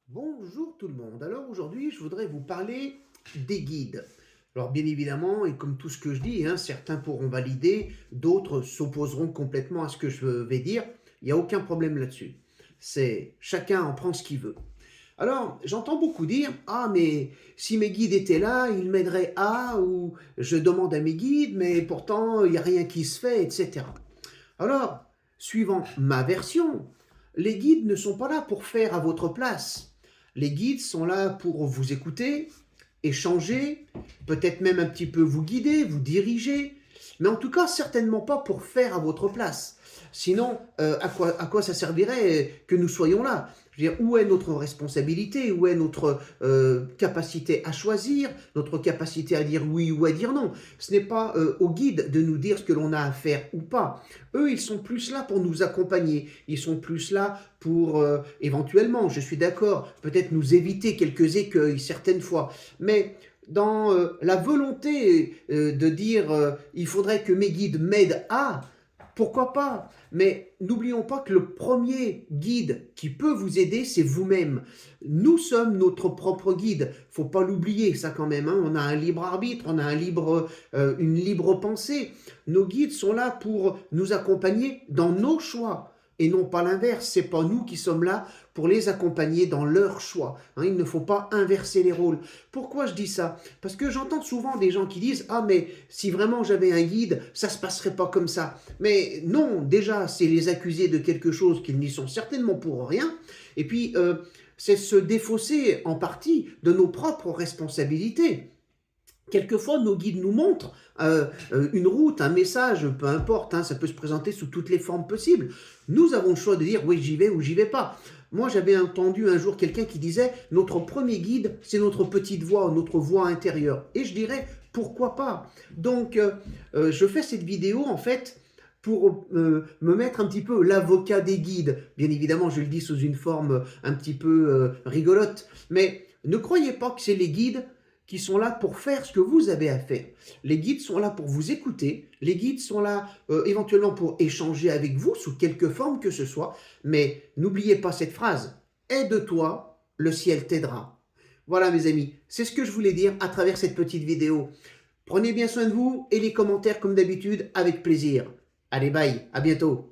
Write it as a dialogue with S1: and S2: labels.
S1: Bonjour tout le monde. Alors aujourd'hui, je voudrais vous parler des guides. Alors bien évidemment, et comme tout ce que je dis, certains pourront valider, d'autres s'opposeront complètement à ce que je vais dire. Il n'y a aucun problème là-dessus. C'est chacun en prend ce qu'il veut. Alors, j'entends beaucoup dire, ah mais si mes guides étaient là, ils m'aideraient à, ou je demande à mes guides, mais pourtant il n'y a rien qui se fait, etc. Alors, suivant ma version, les guides ne sont pas là pour faire à votre place. Les guides sont là pour vous écouter, échanger, peut-être même un petit peu vous guider, vous diriger, mais en tout cas certainement pas pour faire à votre place. Sinon, à quoi ça servirait que nous soyons là? Je veux dire, où est notre responsabilité? Où est notre capacité à choisir? Notre capacité à dire oui ou à dire non? Ce n'est pas au guide de nous dire ce que l'on a à faire ou pas. Eux, ils sont plus là pour nous accompagner. Ils sont plus là pour, éventuellement, je suis d'accord, peut-être nous éviter quelques écueils certaines fois. Mais dans la volonté de dire il faudrait que mes guides m'aident à, pourquoi pas? Mais n'oublions pas que le premier guide qui peut vous aider, c'est vous-même. Nous sommes notre propre guide. Faut pas l'oublier, ça quand même. On a un libre arbitre, on a une libre pensée. Nos guides sont là pour nous accompagner dans nos choix. Et non pas l'inverse, c'est pas nous qui sommes là pour les accompagner dans leurs choix. Il ne faut pas inverser les rôles. Pourquoi je dis ça? Parce que j'entends souvent des gens qui disent « Ah mais si vraiment j'avais un guide, ça se passerait pas comme ça. » Mais non, déjà c'est les accuser de quelque chose qu'ils n'y sont certainement pour rien. Et puis c'est se défausser en partie de nos propres responsabilités. Quelquefois, nos guides nous montrent une route, un message, peu importe, ça peut se présenter sous toutes les formes possibles. Nous avons le choix de dire oui, j'y vais ou j'y vais pas. Moi, j'avais entendu un jour quelqu'un qui disait notre premier guide, c'est notre petite voix, notre voix intérieure. Et je dirais pourquoi pas. Donc, je fais cette vidéo en fait pour me mettre un petit peu l'avocat des guides. Bien évidemment, je le dis sous une forme un petit peu rigolote, mais ne croyez pas que c'est les guides qui sont là pour faire ce que vous avez à faire. Les guides sont là pour vous écouter, les guides sont là éventuellement pour échanger avec vous sous quelque forme que ce soit, mais n'oubliez pas cette phrase, aide-toi, le ciel t'aidera. Voilà mes amis, c'est ce que je voulais dire à travers cette petite vidéo. Prenez bien soin de vous et les commentaires comme d'habitude avec plaisir. Allez bye, à bientôt.